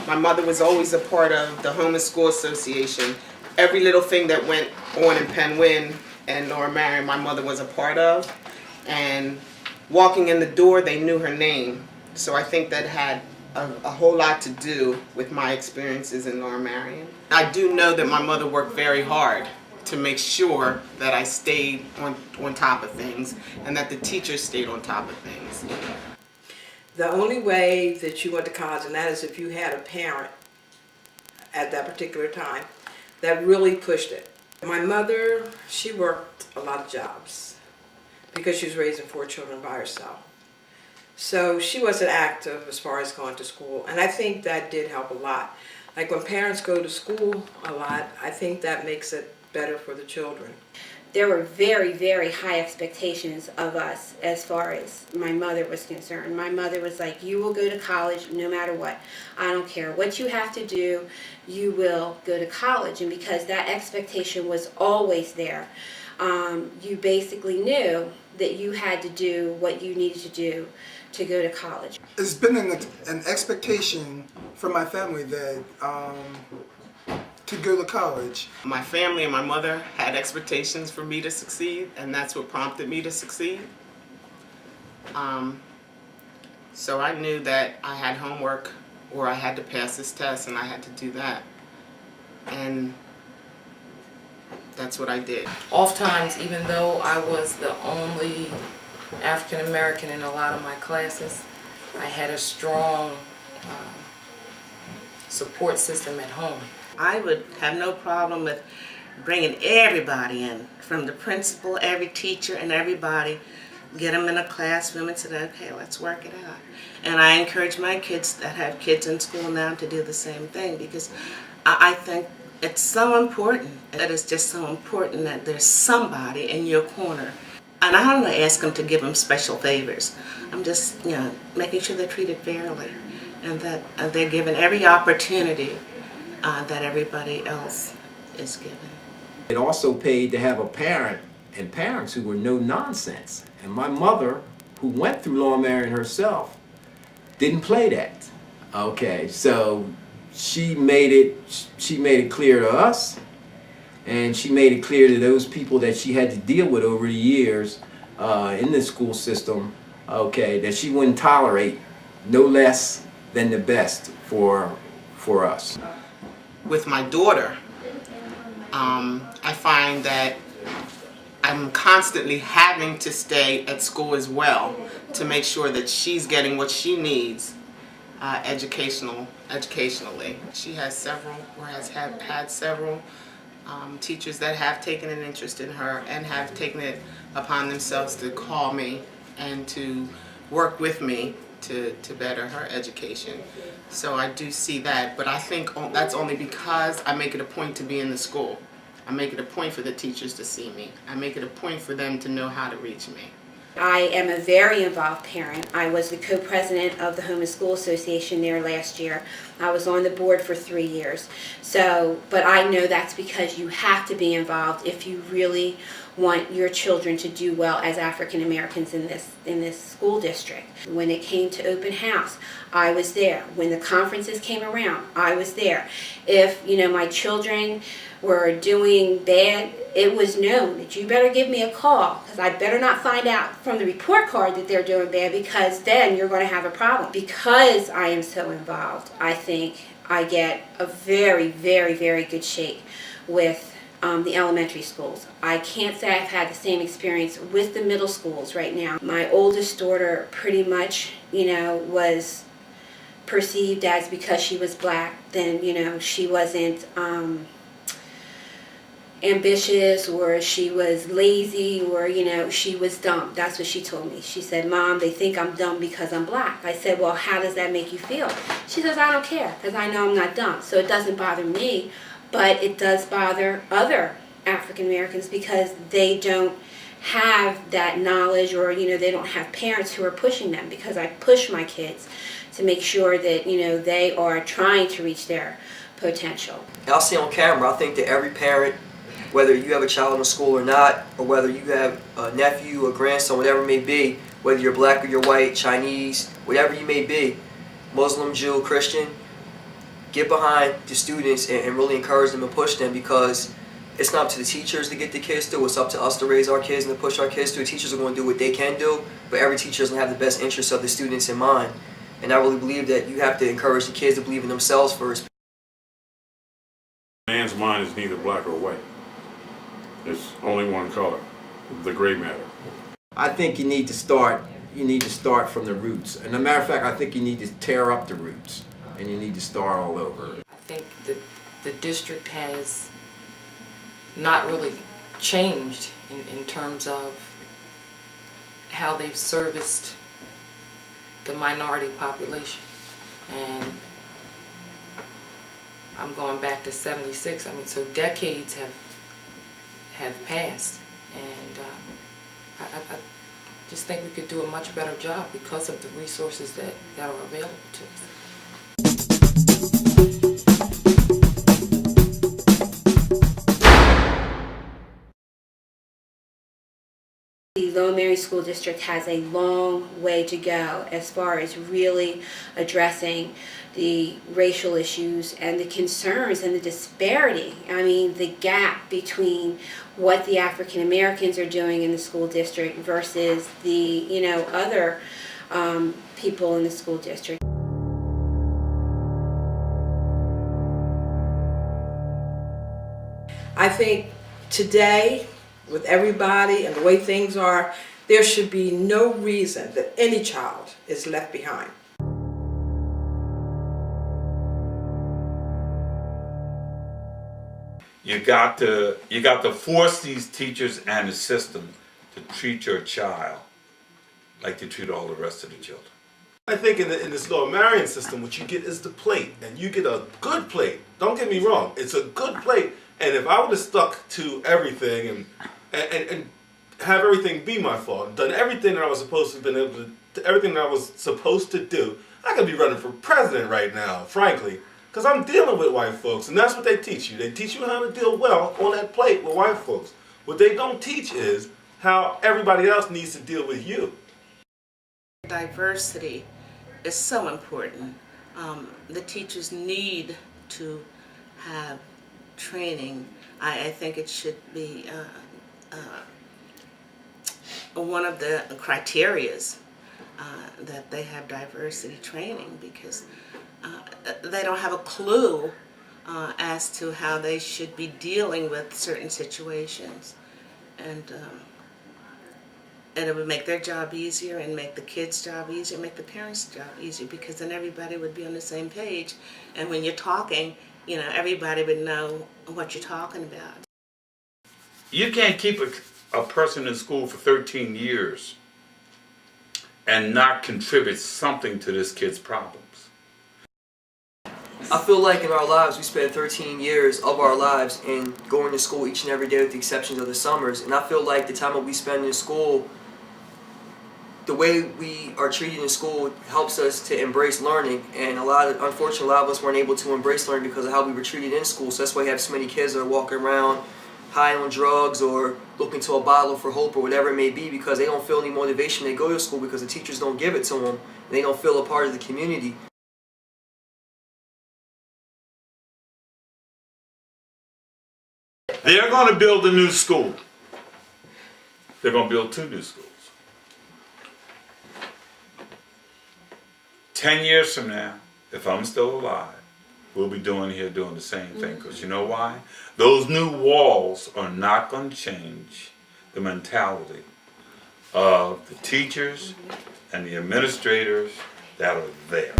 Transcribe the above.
My mother was always a part of the Home and School Association. Every little thing that went on in Penwyn and Laura Marion, my mother was a part of. And walking in the door, they knew her name. So I think that had a whole lot to do with my experiences in Laura Marion. I do know that my mother worked very hard to make sure that I stayed on top of things and that the teachers stayed on top of things. The only way that you went to college, and that is if you had a parent at that particular time that really pushed it. My mother, she worked a lot of jobs because she was raising 4 children by herself. So she wasn't active as far as going to school, and I think that did help a lot. Like when parents go to school a lot, I think that makes it better for the children. There were very, very high expectations of us as far as my mother was concerned. My mother was like, you will go to college no matter what. I don't care what you have to do, you will go to college. And because that expectation was always there, you basically knew that you had to do what you needed to do to go to college. It's been an expectation from my family that to go to college. My family and my mother had expectations for me to succeed, and that's what prompted me to succeed. So I knew that I had homework or I had to pass this test and I had to do that. And that's what I did. Oftentimes, even though I was the only African American in a lot of my classes, I had a strong support system at home. I would have no problem with bringing everybody in, from the principal, every teacher, and everybody, get them in a classroom and say, okay, let's work it out. And I encourage my kids that have kids in school now to do the same thing, because I think it's so important. It is just so important that there's somebody in your corner. And I don't ask them to give them special favors. I'm just, making sure they're treated fairly and that they're given every opportunity that everybody else is given. It also paid to have a parent and parents who were no nonsense. And my mother, who went through Laura Marion herself, didn't play that. Okay, so she made it clear to us, and she made it clear to those people that she had to deal with over the years in the school system, okay, that she wouldn't tolerate no less than the best for us. With my daughter, I find that I'm constantly having to stay at school as well to make sure that she's getting what she needs educationally. She has several, or has had several teachers that have taken an interest in her and have taken it upon themselves to call me and to work with me to better her education. So I do see that, but I think that's only because I make it a point to be in the school. I make it a point for the teachers to see me. I make it a point for them to know how to reach me. I am a very involved parent. I was the co-president of the Home and School Association there last year. I was on the board for 3 years. But I know that's because you have to be involved if you really want your children to do well as African Americans in this school district. When it came to open house, I was there. When the conferences came around, I was there. If my children were doing bad, it was known that you better give me a call, because I better not find out from the report card that they're doing bad, because then you're going to have a problem. Because I am so involved, I think I get a very, very, very good shake with the elementary schools. I can't say I've had the same experience with the middle schools right now. My oldest daughter pretty much, was perceived as, because she was black, then, she wasn't ambitious, or she was lazy, or she was dumb. That's what she told me. She said, "Mom, they think I'm dumb because I'm black." I said, "Well, how does that make you feel?" She says, "I don't care, because I know I'm not dumb, so it doesn't bother me, but it does bother other African Americans because they don't have that knowledge, or they don't have parents who are pushing them." Because I push my kids to make sure that they are trying to reach their potential. I'll say on camera, I think that every parent, whether you have a child in school or not, or whether you have a nephew, a grandson, whatever it may be, whether you're black or you're white, Chinese, whatever you may be, Muslim, Jew, Christian, get behind the students and really encourage them and push them, because it's not up to the teachers to get the kids through, it's up to us to raise our kids and to push our kids through. The teachers are going to do what they can do, but every teacher doesn't have the best interests of the students in mind. And I really believe that you have to encourage the kids to believe in themselves first. Man's mind is neither black or white. It's only one color, the gray matter. I think you need to start from the roots. And as a matter of fact, I think you need to tear up the roots and you need to start all over. I think that the district has not really changed in terms of how they've serviced the minority population. And I'm going back to '76. I mean, so decades have passed, and I just think we could do a much better job because of the resources that are available to us. The Lower Mary School District has a long way to go as far as really addressing the racial issues and the concerns and the disparity. I mean, the gap between what the African Americans are doing in the school district versus the, other people in the school district. I think today, with everybody and the way things are, there should be no reason that any child is left behind. You got to force these teachers and the system to treat your child like they treat all the rest of the children. I think in this Lower Marion system, what you get is the plate, and you get a good plate. Don't get me wrong, it's a good plate. And if I would have stuck to everything and have everything be my fault, done everything that I was supposed to do, I could be running for president right now, frankly. Because I'm dealing with white folks, and that's what they teach you. They teach you how to deal well on that plate with white folks. What they don't teach is how everybody else needs to deal with you. Diversity is so important. The teachers need to have training. I think it should be one of the criterias that they have diversity training, because they don't have a clue as to how they should be dealing with certain situations. And it would make their job easier and make the kids' job easier, make the parents' job easier, because then everybody would be on the same page. And when you're talking, everybody would know what you're talking about. You can't keep a person in school for 13 years and not contribute something to this kid's problems. I feel like in our lives, we spend 13 years of our lives in going to school each and every day with the exceptions of the summers. And I feel like the time that we spend in school, the way we are treated in school helps us to embrace learning. And unfortunately, a lot of us weren't able to embrace learning because of how we were treated in school. So that's why you have so many kids that are walking around high on drugs or looking to a bottle for hope or whatever it may be, because they don't feel any motivation when they go to school because the teachers don't give it to them. And they don't feel a part of the community. They're going to build a new school. They're going to build 2 new schools. 10 years from now, if I'm still alive, we'll be doing the same thing. Because you know why? Those new walls are not going to change the mentality of the teachers and the administrators that are there.